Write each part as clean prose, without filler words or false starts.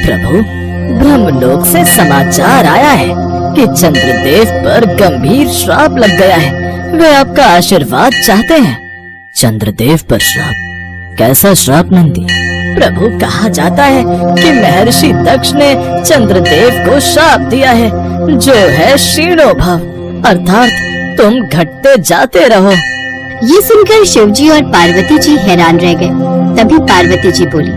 प्रभु, ब्रह्मलोक से समाचार आया है कि चंद्रदेव पर गंभीर श्राप लग गया है। वे आपका आशीर्वाद चाहते हैं। चंद्रदेव पर श्राप? कैसा श्राप नंदी? प्रभु, कहा जाता है कि महर्षि दक्ष ने चंद्रदेव को श्राप दिया है, जो है क्षीणो भव, अर्थात तुम घटते जाते रहो। ये सुनकर शिवजी और पार्वती जी हैरान रह गए। तभी पार्वती जी बोली,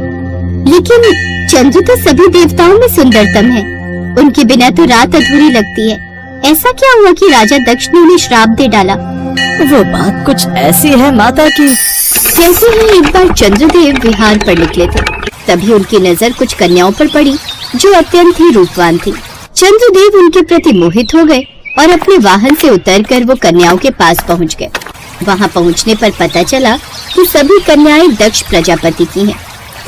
लेकिन चंद्र तो सभी देवताओं में सुंदरतम है, उनके बिना तो रात अधूरी लगती है। ऐसा क्या हुआ कि राजा दक्ष ने उन्हें श्राप दे डाला? वो बात कुछ ऐसी है माता की। जैसे ही एक बार चंद्रदेव विहार पर निकले थे, तभी उनकी नजर कुछ कन्याओं पर पड़ी जो अत्यंत ही रूपवान थी। चंद्रदेव उनके प्रति मोहित हो गए और अपने वाहन से उतरकर वो कन्याओं के पास पहुंच गए। वहां पहुंचने पर पता चला कि सभी कन्याएं दक्ष प्रजापति की हैं।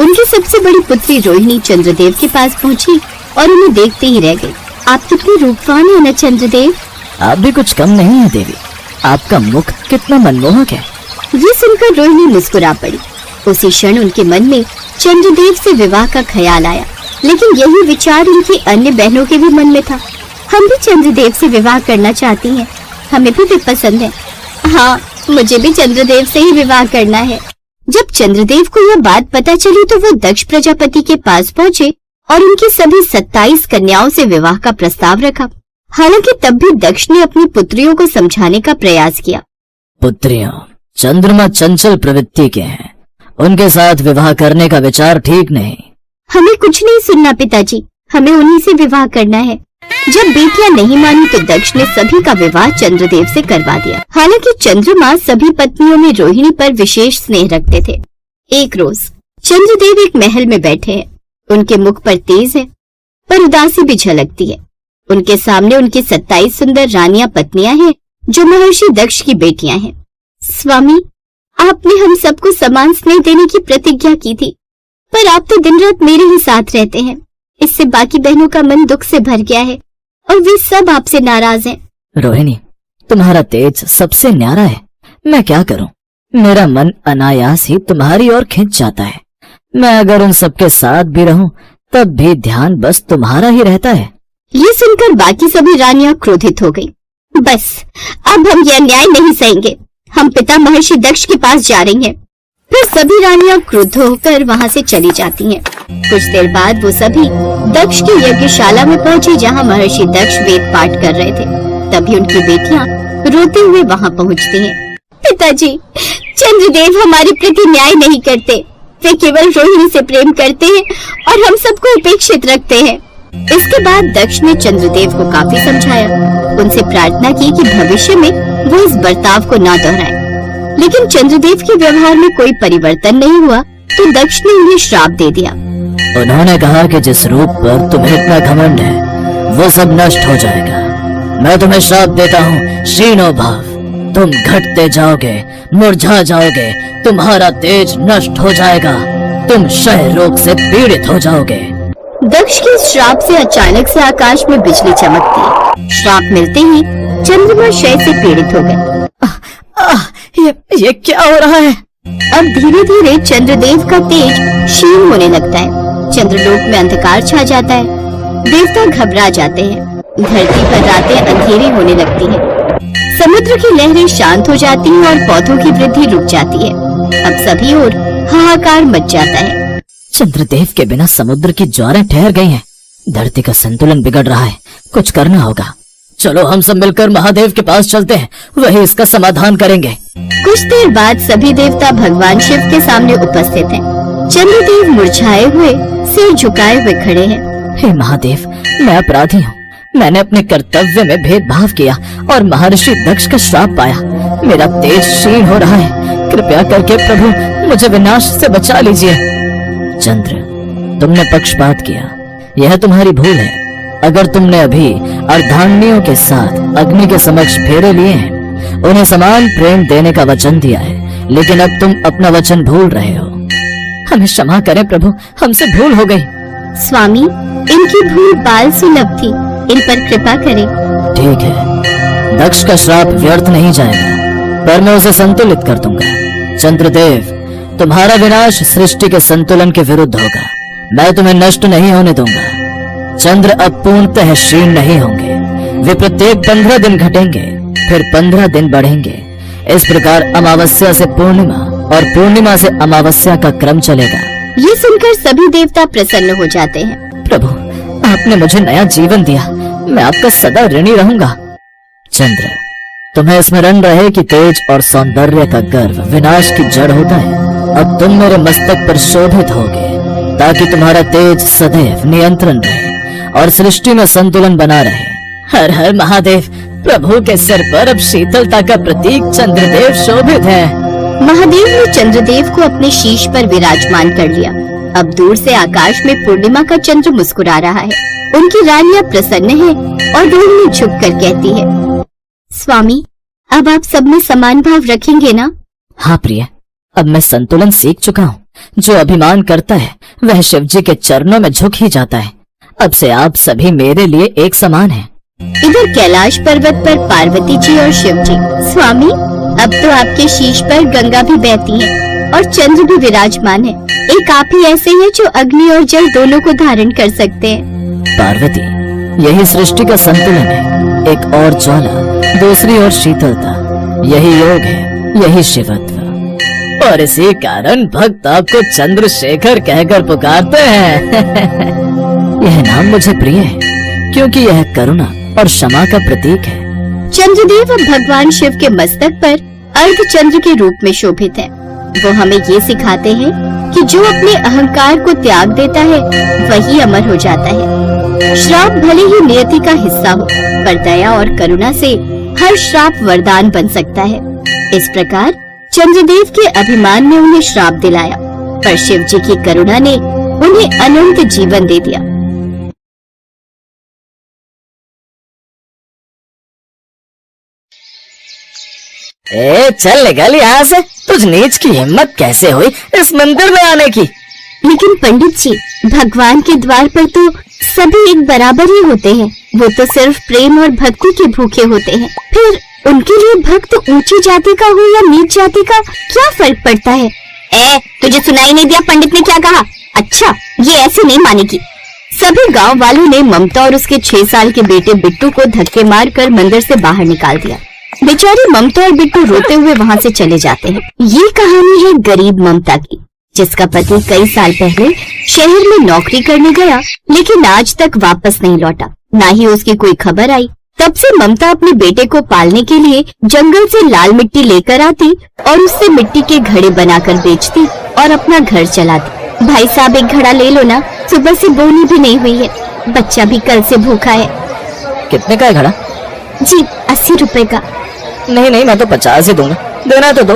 उनकी सबसे बड़ी पुत्री रोहिणी चंद्रदेव के पास पहुंची और उन्हें देखते ही रह गई। आप कितने रूपवान हैं न चंद्रदेव। आप भी कुछ कम नहीं है देवी, आपका मुख कितना मनमोहक है। ये सुनकर रोहिणी मुस्कुरा पड़ी। उसी क्षण उनके मन में चंद्रदेव से विवाह का ख्याल आया, लेकिन यही विचार उनकी अन्य बहनों के भी मन में था। हम भी चंद्रदेव से विवाह करना चाहती हैं, हमें भी पसंद है। हाँ, मुझे भी चंद्रदेव से ही विवाह करना है। जब चंद्रदेव को यह बात पता चली तो वो दक्ष प्रजापति के पास पहुँचे और उनकी सभी 27 कन्याओं से विवाह का प्रस्ताव रखा। हालांकि तब भी दक्ष ने अपनी पुत्रियों को समझाने का प्रयास किया। पुत्रियों, चंद्रमा चंचल प्रवृत्ति के हैं, उनके साथ विवाह करने का विचार ठीक नहीं। हमें कुछ नहीं सुनना पिताजी, हमें उन्हीं से विवाह करना है। जब बेटियां नहीं मानी तो दक्ष ने सभी का विवाह चंद्रदेव से करवा दिया। हालांकि चंद्रमा सभी पत्नियों में रोहिणी पर विशेष स्नेह रखते थे। एक रोज चंद्रदेव एक महल में बैठे हैं। उनके मुख पर तेज है पर उदासी भी झलकती है। उनके सामने उनकी 27 सुंदर रानियां पत्नियां हैं जो महर्षि दक्ष की बेटियां हैं। स्वामी, आपने हम सबको समान स्नेह देने की प्रतिज्ञा की थी, पर आप तो दिन रात मेरे ही साथ रहते हैं। इससे बाकी बहनों का मन दुख से भर गया है और वे सब आपसे नाराज हैं। रोहिणी, तुम्हारा तेज सबसे न्यारा है। मैं क्या करूं, मेरा मन अनायास ही तुम्हारी ओर खिंच जाता है। मैं अगर उन सबके साथ भी रहूं तब भी ध्यान बस तुम्हारा ही रहता है। ये सुनकर बाकी सभी रानियां क्रोधित हो गई। बस, अब हम यह अन्याय नहीं सहेंगे। हम पिता महर्षि दक्ष के पास जा रही हैं। फिर सभी रानियां क्रुद्ध होकर वहां से चली जाती हैं। कुछ देर बाद वो सभी दक्ष की यज्ञशाला में पहुंची जहां महर्षि दक्ष वेद पाठ कर रहे थे। तभी उनकी बेटियां रोते हुए वहां पहुंचती हैं। पिताजी, चंद्रदेव हमारे प्रति न्याय नहीं करते। वे केवल रोहिणी से प्रेम करते हैं और हम सबको उपेक्षित रखते हैं। इसके बाद दक्ष ने चंद्रदेव को काफी समझाया। उनसे प्रार्थना की कि भविष्य में वो इस बर्ताव को ना दोहराए। लेकिन चंद्रदेव के व्यवहार में कोई परिवर्तन नहीं हुआ तो दक्ष ने उन्हें श्राप दे दिया। उन्होंने कहा कि जिस रूप पर तुम्हें इतना घमंड है वो सब नष्ट हो जाएगा। मैं तुम्हें श्राप देता हूँ, क्षीणो भव। तुम घटते जाओगे, मुरझा जाओगे, तुम्हारा तेज नष्ट हो जाएगा, तुम क्षय रोग से पीड़ित हो जाओगे। दक्ष के श्राप से अचानक से आकाश में बिजली चमकती है। श्राप मिलते ही चंद्रमा क्षय से पीड़ित हो गए। ये क्या हो रहा है? अब धीरे धीरे चंद्रदेव का तेज क्षीण होने लगता है। चंद्रलोक में अंधकार छा जाता है। देवता घबरा जाते हैं। धरती पर रातें अंधेरी होने लगती हैं। समुद्र की लहरें शांत हो जाती हैं और पौधों की वृद्धि रुक जाती है। अब सभी ओर हाहाकार मच जाता है। चंद्रदेव के बिना समुद्र की ज्वारें ठहर गई हैं। धरती का संतुलन बिगड़ रहा है, कुछ करना होगा। चलो हम सब मिलकर महादेव के पास चलते हैं, वही इसका समाधान करेंगे। कुछ देर बाद सभी देवता भगवान शिव के सामने उपस्थित हैं। चंद्रदेव मुरझाए हुए, सिर झुकाए हुए खड़े हैं। हे महादेव, मैं अपराधी हूँ। मैंने अपने कर्तव्य में भेदभाव किया और महर्षि दक्ष का श्राप पाया। मेरा तेज क्षीण हो रहा है। कृपया करके प्रभु मुझे विनाश से बचा लीजिए। चंद्र, तुमने पक्षपात किया, यह तुम्हारी भूल है। अगर तुमने अभी अर्धांगिनियों के साथ अग्नि के समक्ष फेरे लिए हैं, उन्हें समान प्रेम देने का वचन दिया है, लेकिन अब तुम अपना वचन भूल रहे हो। हमें क्षमा करें प्रभु, हमसे भूल हो गई। स्वामी, इनकी भूल बाल सुलभ थी, इन पर कृपा करें। ठीक है, दक्ष का श्राप व्यर्थ नहीं जाएगा, पर मैं उसे संतुलित कर दूंगा। चंद्रदेव, तुम्हारा विनाश सृष्टि के संतुलन के विरुद्ध होगा। मैं तुम्हें नष्ट नहीं होने दूंगा। चंद्र अब पूर्णतः क्षीण नहीं होंगे, वे प्रत्येक 15 दिन घटेंगे, फिर 15 दिन बढ़ेंगे। इस प्रकार अमावस्या से पूर्णिमा और पूर्णिमा से अमावस्या का क्रम चलेगा। ये सुनकर सभी देवता प्रसन्न हो जाते हैं। प्रभु, आपने मुझे नया जीवन दिया, मैं आपका सदा ऋणी रहूंगा। चंद्र, तुम्हें स्मरण रहे कि तेज और सौंदर्य का गर्व विनाश की जड़ होता है। अब तुम मेरे मस्तक पर शोभित होगे, ताकि तुम्हारा तेज सदैव नियंत्रण रहे और सृष्टि में संतुलन बना रहे। हर हर महादेव, प्रभु के सिर पर अब शीतलता का प्रतीक चंद्रदेव शोभित है। महादेव ने चंद्रदेव को अपने शीश पर विराजमान कर लिया। अब दूर से आकाश में पूर्णिमा का चंद्र मुस्कुरा रहा है। उनकी रानियां प्रसन्न है और रोहिणी झुककर कहती है, स्वामी, अब आप सब में समान भाव रखेंगे ना? हाँ प्रिय, अब मैं संतुलन सीख चुका हूँ। जो अभिमान करता है वह शिव जी के चरणों में झुक ही जाता है। अब से आप सभी मेरे लिए एक समान हैं। इधर कैलाश पर्वत पर पार्वती जी और शिव जी, स्वामी, अब तो आपके शीश पर गंगा भी बहती है और चंद्र भी विराजमान है। एक आप ही ऐसे हैं जो अग्नि और जल दोनों को धारण कर सकते हैं। पार्वती, यही सृष्टि का संतुलन है। एक और ज्वाला, दूसरी ओर शीतलता, यही योग है, यही शिवत्व। और इसी कारण भक्त आपको चंद्रशेखर कहकर पुकारते हैं। यह नाम मुझे प्रिय है, क्योंकि यह करुणा और क्षमा का प्रतीक है। चंद्रदेव अब भगवान शिव के मस्तक पर अर्धचंद्र के रूप में शोभित है। वो हमें ये सिखाते हैं कि जो अपने अहंकार को त्याग देता है वही अमर हो जाता है। श्राप भले ही नियति का हिस्सा हो, पर दया और करुणा से हर श्राप वरदान बन सकता है। इस प्रकार चंद्रदेव के अभिमान ने उन्हें श्राप दिलाया, पर शिव जी की करुणा ने उन्हें अनंत जीवन दे दिया। चल निकल यहाँ से। तुझ नीच की हिम्मत कैसे हुई इस मंदिर में आने की? लेकिन पंडित जी, भगवान के द्वार पर तो सभी एक बराबर ही होते हैं। वो तो सिर्फ प्रेम और भक्ति के भूखे होते हैं। फिर उनके लिए भक्त ऊंची जाति का हो या नीच जाति का क्या फर्क पड़ता है? तुझे सुनाई नहीं दिया पंडित ने क्या कहा? अच्छा, ये ऐसे नहीं मानेगी। सभी गांव वालों ने ममता और उसके 6 साल के बेटे बिट्टू को धक्के मारकर मंदिर से बाहर निकाल दिया। बेचारी ममता और बिट्टू रोते हुए वहाँ से चले जाते हैं। ये कहानी है गरीब ममता की, जिसका पति कई साल पहले शहर में नौकरी करने गया, लेकिन आज तक वापस नहीं लौटा, ना ही उसकी कोई खबर आई। तब से ममता अपने बेटे को पालने के लिए जंगल से लाल मिट्टी लेकर आती और उससे मिट्टी के घड़े बनाकर बेचती और अपना घर चलाती। भाई साहब, एक घड़ा ले लो ना, सुबह से बोनी भी नहीं हुई है, बच्चा भी कल से भूखा है। कितने का है घड़ा? जी 80 रुपए का। नहीं, मैं तो 50 ही दूंगा, देना तो दो।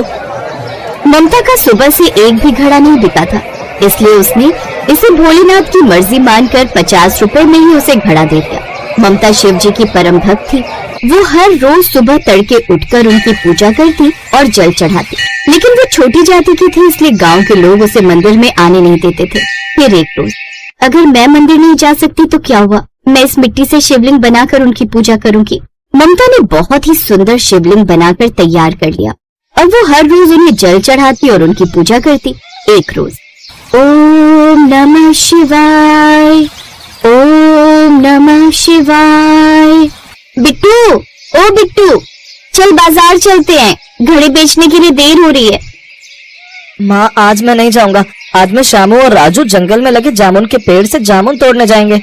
ममता का सुबह से एक भी घड़ा नहीं बिका था, इसलिए उसने इसे भोलेनाथ की मर्जी मानकर 50 रुपए में ही उसे घड़ा दे दिया। ममता शिव जी की परम भक्त थी। वो हर रोज सुबह तड़के उठकर उनकी पूजा करती और जल चढ़ाती, लेकिन वो छोटी जाति की थी, इसलिए गांव के लोग उसे मंदिर में आने नहीं देते थे। फिर एक रोज, अगर मैं मंदिर नहीं जा सकती तो क्या हुआ, मैं इस मिट्टी से शिवलिंग बनाकर उनकी पूजा करूंगी। ममता ने बहुत ही सुंदर शिवलिंग बनाकर तैयार कर लिया और वो हर रोज उन्हें जल चढ़ाती और उनकी पूजा करती। एक रोज, ओम नमः शिवाय, ओम नमः शिवाय। बिट्टू, ओ बिट्टू, चल बाजार चलते हैं, घड़े बेचने के लिए देर हो रही है। माँ, आज मैं नहीं जाऊंगा। आज मैं शामू और राजू जंगल में लगे जामुन के पेड़ से जामुन तोड़ने जाएंगे।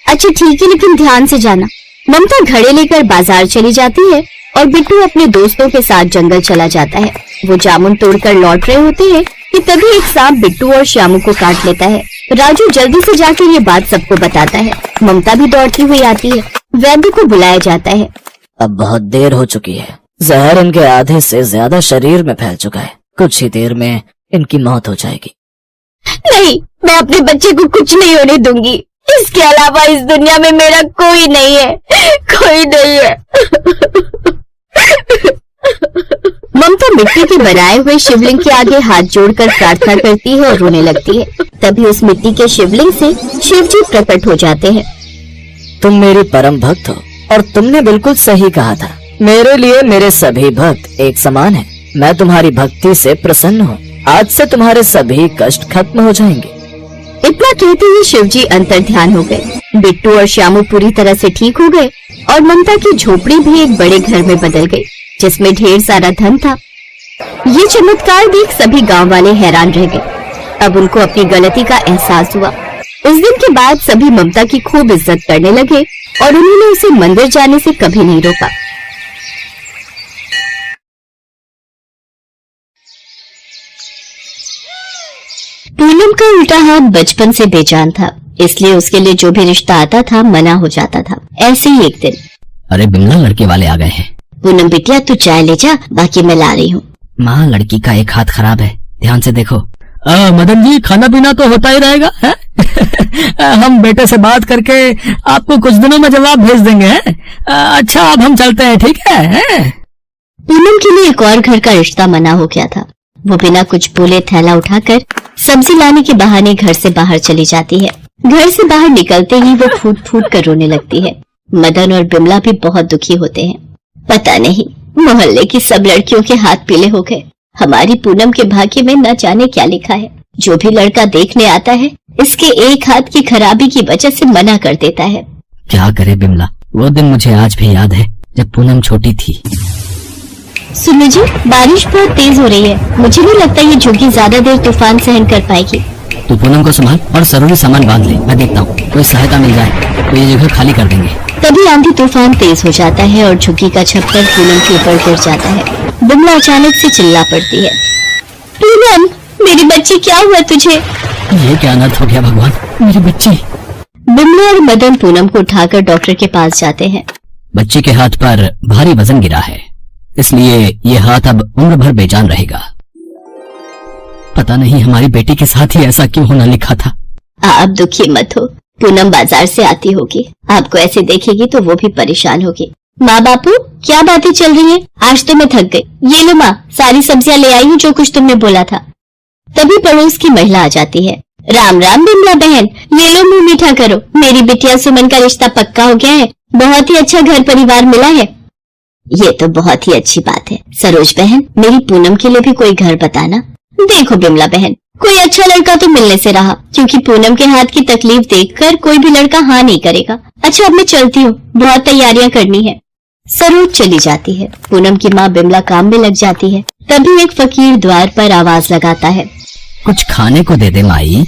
अच्छा ठीक है, लेकिन ध्यान से जाना। ममता घड़े लेकर बाजार चली जाती है और बिट्टू अपने दोस्तों के साथ जंगल चला जाता है। वो जामुन तोड़कर लौट रहे होते हैं कि तभी एक सांप बिट्टू और श्यामू को काट लेता है। राजू जल्दी से जाकर ये बात सबको बताता है। ममता भी दौड़ती हुई आती है। वैद्य को बुलाया जाता है। अब बहुत देर हो चुकी है, जहर इनके आधे से ज्यादा शरीर में फैल चुका है, कुछ ही देर में इनकी मौत हो जाएगी। नहीं, मैं अपने बच्चे को कुछ नहीं होने दूंगी। इसके अलावा इस दुनिया में मेरा कोई नहीं है, कोई नहीं है। ममता मिट्टी के बनाए हुए शिवलिंग के आगे हाथ जोड़कर प्रार्थना करती है और रोने लगती है। तभी उस मिट्टी के शिवलिंग से शिव जी प्रकट हो जाते हैं। तुम मेरी परम भक्त हो और तुमने बिल्कुल सही कहा था। मेरे लिए मेरे सभी भक्त एक समान हैं। मैं तुम्हारी भक्ति से प्रसन्न हूँ। आज से तुम्हारे सभी कष्ट खत्म हो जाएंगे। इतना कहते ही शिवजी अंतर ध्यान हो गए। बिट्टू और श्यामू पूरी तरह से ठीक हो गए और ममता की झोपड़ी भी एक बड़े घर में बदल गई, जिसमें ढेर सारा धन था। ये चमत्कार देख सभी गांव वाले हैरान रह गए। अब उनको अपनी गलती का एहसास हुआ। उस दिन के बाद सभी ममता की खूब इज्जत करने लगे और उन्होंने उसे मंदिर जाने से कभी नहीं रोका। पूनम का उल्टा हाथ बचपन से बेजान था, इसलिए उसके लिए जो भी रिश्ता आता था मना हो जाता था। ऐसे ही एक दिन, अरे बिमला, लड़के वाले आ गए हैं। पूनम बिटिया तू चाय ले जा, बाकी मैं ला रही हूँ। माँ, लड़की का एक हाथ खराब है, ध्यान से देखो। मदन जी, खाना पीना तो होता ही रहेगा है? हम बेटे से बात करके आपको कुछ दिनों में जवाब भेज देंगे। अच्छा, अब हम चलते हैं, ठीक है? पूनम के लिए एक और घर का रिश्ता मना हो गया था। वो बिना कुछ बोले थैला उठाकर सब्जी लाने के बहाने घर से बाहर चली जाती है। घर से बाहर निकलते ही वो फूट फूट कर रोने लगती है। मदन और बिमला भी बहुत दुखी होते हैं। पता नहीं मोहल्ले की सब लड़कियों के हाथ पीले हो गए। हमारी पूनम के भाग्य में न जाने क्या लिखा है। जो भी लड़का देखने आता है इसके एक हाथ की खराबी की वजह से मना कर देता है। क्या करे बिमला, वो दिन मुझे आज भी याद है जब पूनम छोटी थी। सुनो जी, बारिश बहुत तेज हो रही है। मुझे नहीं लगता ये झुग्गी ज्यादा देर तूफान सहन कर पाएगी। तू पूनम को संभाल और जरूरी सामान बांध ले। मैं देखता हूँ, कोई सहायता मिल जाए तो ये जगह खाली कर देंगे। तभी आंधी तूफान तेज हो जाता है और झुग्गी का छप्पर पूनम के ऊपर गिर जाता है। बिमला अचानक से चिल्ला पड़ती है, पूनम मेरी बच्ची, क्या हुआ तुझे? ये क्या अनर्थ हो गया भगवान, मेरी बच्ची। बिमला और मदन पूनम को उठाकर डॉक्टर के पास जाते हैं। बच्ची के हाथ पर भारी वजन गिरा है, इसलिए ये हाथ अब उम्र भर बेजान रहेगा। पता नहीं हमारी बेटी के साथ ही ऐसा क्यों होना लिखा था। आप दुखी मत हो, पूनम बाजार से आती होगी, आपको ऐसे देखेगी तो वो भी परेशान होगी। माँ बापू, क्या बातें चल रही हैं? आज तो मैं थक गई। ये लो माँ, सारी सब्जियां ले आई हूँ जो कुछ तुमने बोला था। तभी पड़ोस की महिला आ जाती है। राम राम बिमला बहन, ले लो मुंह मीठा करो। मेरी बिटिया सुमन का रिश्ता पक्का हो गया है। बहुत ही अच्छा घर परिवार मिला है। ये तो बहुत ही अच्छी बात है। सरोज बहन, मेरी पूनम के लिए भी कोई घर बताना। देखो बिमला बहन, कोई अच्छा लड़का तो मिलने से रहा, क्योंकि पूनम के हाथ की तकलीफ देखकर कोई भी लड़का हाँ नहीं करेगा। अच्छा, अब मैं चलती हूँ, बहुत तैयारियां करनी है। सरोज चली जाती है। पूनम की माँ बिमला काम में लग जाती है। तभी एक फकीर द्वार पर आवाज लगाता है, कुछ खाने को दे दे माई।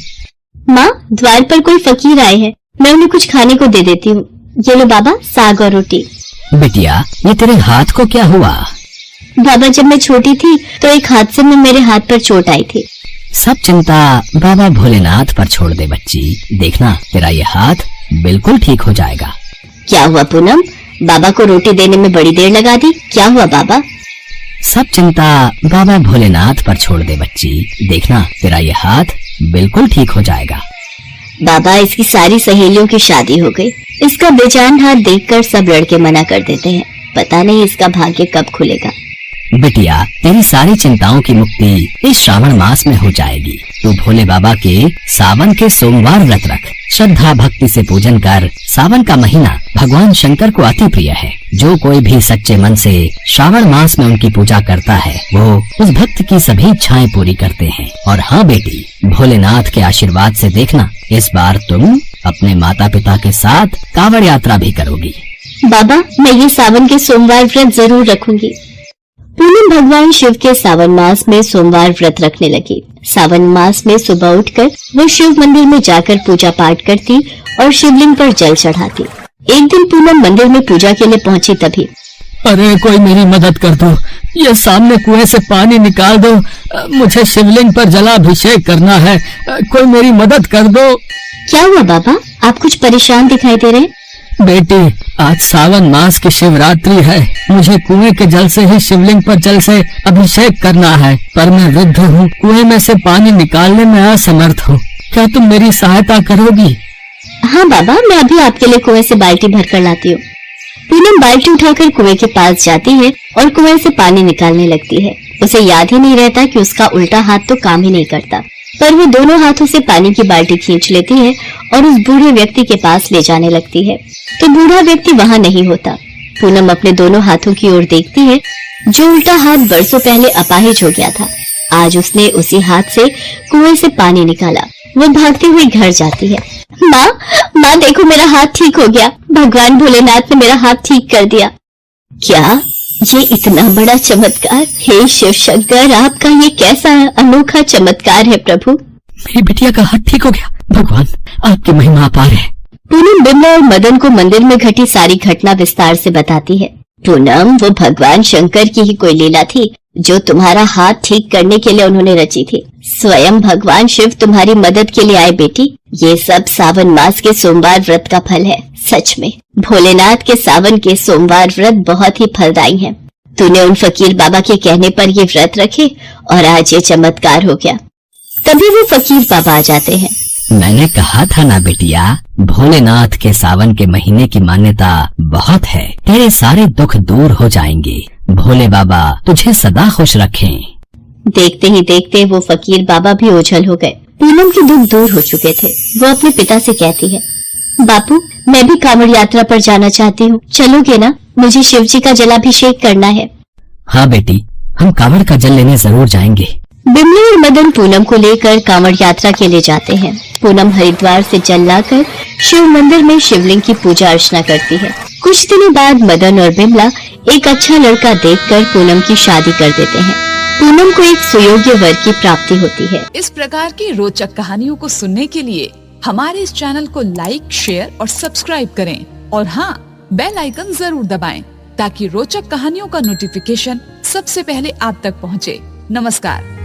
माँ, द्वार पर कोई फकीर आए हैं, मैं उन्हें कुछ खाने को दे देती हूँ। ये लो बाबा, साग और रोटी। बिटिया, ये तेरे हाथ को क्या हुआ? बाबा, जब मैं छोटी थी तो एक हादसे में मेरे हाथ पर चोट आई थी। सब चिंता बाबा भोलेनाथ पर छोड़ दे बच्ची। देखना, तेरा ये हाथ बिल्कुल ठीक हो जाएगा। क्या हुआ पूनम? बाबा को रोटी देने में बड़ी देर लगा दी। क्या हुआ बाबा? सब चिंता बाबा भोलेनाथ पर छोड़ दे बच्ची। देखना, तेरा ये हाथ बिल्कुल ठीक हो जाएगा। बाबा, इसकी सारी सहेलियों की शादी हो गई। इसका बेजान हाथ देखकर सब लड़के मना कर देते हैं। पता नहीं इसका भाग्य कब खुलेगा। बिटिया, तेरी सारी चिंताओं की मुक्ति इस श्रावण मास में हो जाएगी। तू भोले बाबा के सावन के सोमवार व्रत रख, श्रद्धा भक्ति से पूजन कर। सावन का महीना भगवान शंकर को अति प्रिय है। जो कोई भी सच्चे मन से श्रावण मास में उनकी पूजा करता है, वो उस भक्त की सभी इच्छाएं पूरी करते हैं। और हाँ बेटी, भोलेनाथ के आशीर्वाद से देखना, इस बार तुम अपने माता पिता के साथ कांवड़ यात्रा भी करोगी। बाबा, मैं ये सावन के सोमवार व्रत जरूर रखूंगी। पूनम भगवान शिव के सावन मास में सोमवार व्रत रखने लगी। सावन मास में सुबह उठकर वो शिव मंदिर में जाकर पूजा पाठ करती और शिवलिंग पर जल चढ़ाती। एक दिन पूनम मंदिर में पूजा के लिए पहुंची। तभी, अरे कोई मेरी मदद कर दो, ये सामने कुएं से पानी निकाल दो, मुझे शिवलिंग पर जलाभिषेक करना है, कोई मेरी मदद कर दो। क्या हुआ बाबा, आप कुछ परेशान दिखाई दे रहे हैं? बेटी, आज सावन मास की शिवरात्रि है। मुझे कुएं के जल से ही शिवलिंग पर जल से अभिषेक करना है, पर मैं वृद्ध हूँ, कुएं में से पानी निकालने में असमर्थ हूँ। क्या तुम मेरी सहायता करोगी? हाँ बाबा, मैं अभी आपके लिए कुएं से बाल्टी भर कर लाती हूँ। पूनम बाल्टी उठाकर कुएं के पास जाती है और कुएं से पानी निकालने लगती है। उसे याद ही नहीं रहता कि उसका उल्टा हाथ तो काम ही नहीं करता, पर वो दोनों हाथों से पानी की बाल्टी खींच लेती है और उस बूढ़े व्यक्ति के पास ले जाने लगती है, तो बूढ़ा व्यक्ति वहाँ नहीं होता। पूनम अपने दोनों हाथों की ओर देखती है। जो उल्टा हाथ बरसों पहले अपाहिज हो गया था, आज उसने उसी हाथ से कुएं से पानी निकाला। वो भागते हुए घर जाती है। माँ, माँ देखो मेरा हाथ ठीक हो गया, भगवान भोलेनाथ ने मेरा हाथ ठीक कर दिया। क्या ये इतना बड़ा चमत्कार? हे शिव शंकर, आपका ये कैसा अनोखा चमत्कार है प्रभु। मेरी बिटिया का हाथ ठीक हो गया, भगवान आपकी महिमा अपार है। पूनम बिमला और मदन को मंदिर में घटी सारी घटना विस्तार से बताती है। पूनम, वो भगवान शंकर की ही कोई लीला थी जो तुम्हारा हाथ ठीक करने के लिए उन्होंने रची थी। स्वयं भगवान शिव तुम्हारी मदद के लिए आए बेटी। ये सब सावन मास के सोमवार व्रत का फल है। सच में भोलेनाथ के सावन के सोमवार व्रत बहुत ही फलदायी हैं। तूने उन फकीर बाबा के कहने पर ये व्रत रखे और आज ये चमत्कार हो गया। तभी वो फकीर बाबा आ जाते हैं। मैंने कहा था ना बेटिया, भोलेनाथ के सावन के महीने की मान्यता बहुत है। तेरे सारे दुख दूर हो जाएंगे। भोले बाबा तुझे सदा खुश रखें। देखते ही देखते वो फकीर बाबा भी ओझल हो गए। पूनम के दुख दूर हो चुके थे। वो अपने पिता से कहती है, बापू मैं भी कांवड़ यात्रा पर जाना चाहती हूँ, चलोगे ना? मुझे शिव जी का जलाभिषेक करना है। हाँ बेटी, हम कांवड़ का जल लेने जरूर जाएंगे। बिमला और मदन पूनम को लेकर कांवड़ यात्रा के लिए जाते हैं। पूनम हरिद्वार से जल लाकर शिव मंदिर में शिवलिंग की पूजा अर्चना करती है। कुछ दिनों बाद मदन और बिमला एक अच्छा लड़का देखकर पूनम की शादी कर देते हैं। पूनम को एक सुयोग्य वर की प्राप्ति होती है। इस प्रकार की रोचक कहानियों को सुनने के लिए हमारे इस चैनल को लाइक, शेयर और सब्सक्राइब करें और हाँ, बेल आइकन जरूर दबाएं ताकि रोचक कहानियों का नोटिफिकेशन सबसे पहले आप तक पहुँचे। नमस्कार।